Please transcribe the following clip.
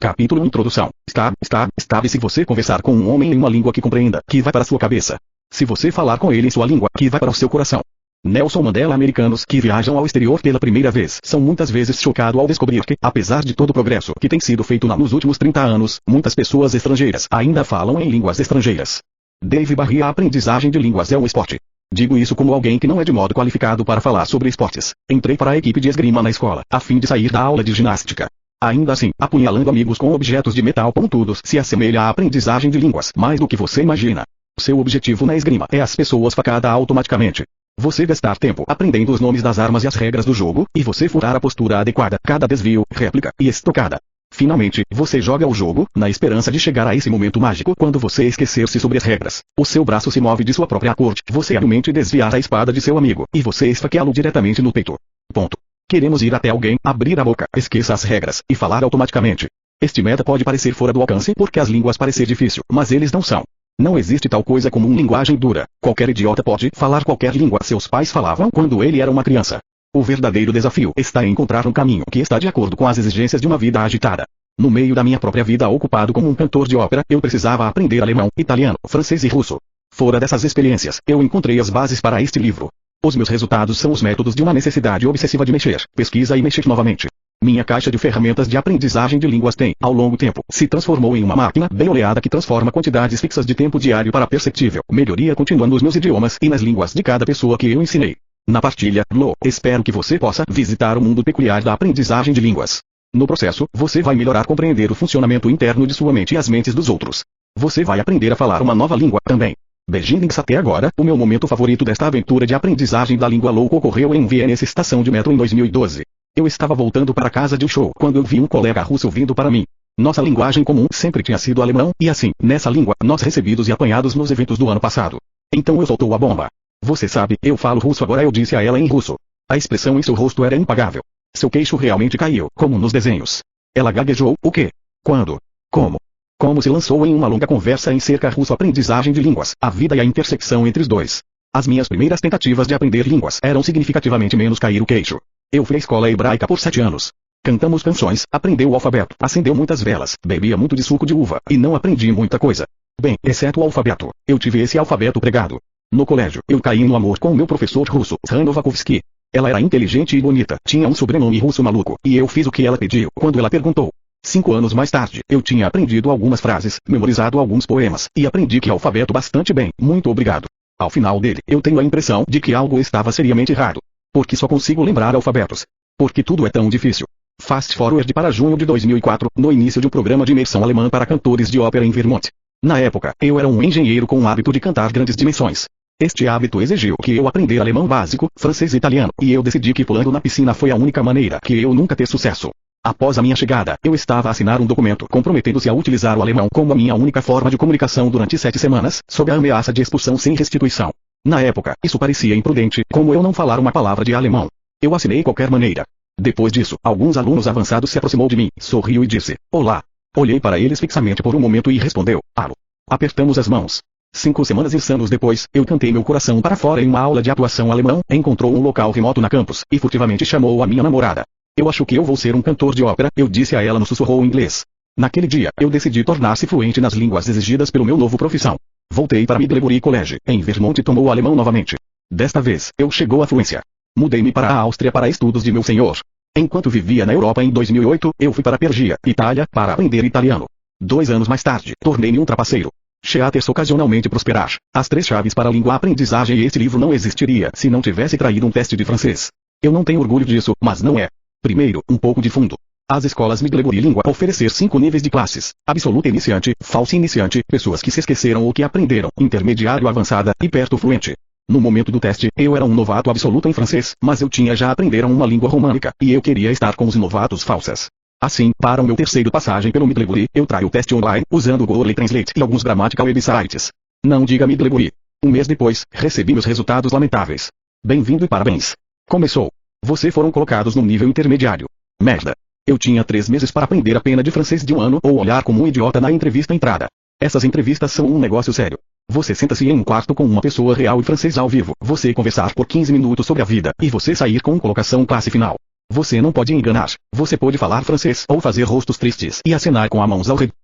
Capítulo 1. Introdução. Sabe se você conversar com um homem em uma língua que compreenda, que vai para a sua cabeça. Se você falar com ele em sua língua, que vai para o seu coração. Nelson Mandela. Americanos que viajam ao exterior pela primeira vez são muitas vezes chocados ao descobrir que, apesar de todo o progresso que tem sido feito nos últimos 30 anos, muitas pessoas estrangeiras ainda falam em línguas estrangeiras. Dave Barry. A aprendizagem de línguas é um esporte. Digo isso como alguém que não é de modo qualificado para falar sobre esportes. Entrei para a equipe de esgrima na escola, a fim de sair da aula de ginástica. Ainda assim, apunhalando amigos com objetos de metal pontudos se assemelha à aprendizagem de línguas mais do que você imagina. Seu objetivo na esgrima é as pessoas facadas automaticamente. Você gastar tempo aprendendo os nomes das armas e as regras do jogo, e você furar a postura adequada, cada desvio, réplica e estocada. Finalmente, você joga o jogo, na esperança de chegar a esse momento mágico quando você esquecer-se sobre as regras. O seu braço se move de sua própria corte, você habilmente desviar a espada de seu amigo, e você esfaqueá-lo diretamente no peito. Ponto. Queremos ir até alguém, abrir a boca, esqueça as regras, e falar automaticamente. Este meta pode parecer fora do alcance porque as línguas parecem difícil, mas eles não são. Não existe tal coisa como uma linguagem dura. Qualquer idiota pode falar qualquer língua seus pais falavam quando ele era uma criança. O verdadeiro desafio está em encontrar um caminho que está de acordo com as exigências de uma vida agitada. No meio da minha própria vida ocupado como um cantor de ópera, eu precisava aprender alemão, italiano, francês e russo. Fora dessas experiências, eu encontrei as bases para este livro. Os meus resultados são os métodos de uma necessidade obsessiva de mexer, pesquisa e mexer novamente. Minha caixa de ferramentas de aprendizagem de línguas tem, ao longo tempo, se transformou em uma máquina bem oleada que transforma quantidades fixas de tempo diário para perceptível melhoria contínua nos meus idiomas e nas línguas de cada pessoa que eu ensinei. Na partilha, espero que você possa visitar o mundo peculiar da aprendizagem de línguas. No processo, você vai melhorar compreender o funcionamento interno de sua mente e as mentes dos outros. Você vai aprender a falar uma nova língua também. Beijinhos. Até agora, o meu momento favorito desta aventura de aprendizagem da língua louca ocorreu em Viena estação de metro em 2012. Eu estava voltando para casa de um show quando eu vi um colega russo vindo para mim. Nossa linguagem comum sempre tinha sido alemão, e assim, nessa língua, nós recebidos e apanhados nos eventos do ano passado. Então eu soltou a bomba. Você sabe, eu falo russo agora, eu disse a ela em russo. A expressão em seu rosto era impagável. Seu queixo realmente caiu, como nos desenhos. Ela gaguejou, o quê? Quando? Como? Como se lançou em uma longa conversa em cerca russo aprendizagem de línguas, a vida e a intersecção entre os dois. As minhas primeiras tentativas de aprender línguas eram significativamente menos cair o queixo. Eu fui à escola hebraica por 7 anos. Cantamos canções, aprendeu o alfabeto, acendeu muitas velas, bebia muito de suco de uva, e não aprendi muita coisa. Bem, exceto o alfabeto. Eu tive esse alfabeto pregado. No colégio, eu caí no amor com o meu professor russo, Ranovakovsky. Ela era inteligente e bonita, tinha um sobrenome russo maluco, e eu fiz o que ela pediu quando ela perguntou. 5 anos mais tarde, eu tinha aprendido algumas frases, memorizado alguns poemas, e aprendi que alfabeto bastante bem, muito obrigado. Ao final dele, eu tenho a impressão de que algo estava seriamente errado. Porque só consigo lembrar alfabetos. Porque tudo é tão difícil. Fast forward para junho de 2004, no início de um programa de imersão alemã para cantores de ópera em Vermont. Na época, eu era um engenheiro com o hábito de cantar grandes dimensões. Este hábito exigiu que eu aprender alemão básico, francês e italiano, e eu decidi que pulando na piscina foi a única maneira que eu nunca ter sucesso. Após a minha chegada, eu estava a assinar um documento comprometendo-se a utilizar o alemão como a minha única forma de comunicação durante 7 semanas, sob a ameaça de expulsão sem restituição. Na época, isso parecia imprudente, como eu não falar uma palavra de alemão. Eu assinei qualquer maneira. Depois disso, alguns alunos avançados se aproximou de mim, sorriu e disse, olá. Olhei para eles fixamente por um momento e respondeu, alô. Apertamos as mãos. 5 semanas insanos depois, eu cantei meu coração para fora em uma aula de atuação alemão, encontrou um local remoto na campus, e furtivamente chamou a minha namorada. Eu acho que eu vou ser um cantor de ópera, eu disse a ela no sussurro inglês. Naquele dia, eu decidi tornar-se fluente nas línguas exigidas pelo meu novo profissão. Voltei para Middlebury College, em Vermont e tomou o alemão novamente. Desta vez, eu chegou à fluência. Mudei-me para a Áustria para estudos de meu senhor. Enquanto vivia na Europa em 2008, eu fui para Pergia, Itália, para aprender italiano. 2 anos mais tarde, tornei-me um trapaceiro. Cheaters ocasionalmente prosperar. As 3 chaves para a língua aprendizagem e este livro não existiria se não tivesse traído um teste de francês. Eu não tenho orgulho disso, mas não é. Primeiro, um pouco de fundo. As escolas Middlebury Língua oferecer 5 níveis de classes: absoluta iniciante, falsa iniciante, pessoas que se esqueceram ou que aprenderam, intermediário avançada e perto fluente. No momento do teste, eu era um novato absoluto em francês, mas eu tinha já aprendido uma língua românica, e eu queria estar com os novatos falsas. Assim, para o meu terceiro passagem pelo Middlebury, eu traio o teste online, usando o Google Translate e alguns grammatical websites. Não diga Middlebury. Um mês depois, recebi meus resultados lamentáveis. Bem-vindo e parabéns. Começou. Você foram colocados no nível intermediário. Merda. Eu tinha 3 meses para aprender a pena de francês de 1 ano ou olhar como um idiota na entrevista entrada. Essas entrevistas são um negócio sério. Você senta-se em um quarto com uma pessoa real e francês ao vivo, você conversar por 15 minutos sobre a vida, e você sair com colocação classe final. Você não pode enganar. Você pode falar francês ou fazer rostos tristes e acenar com as mãos ao redor.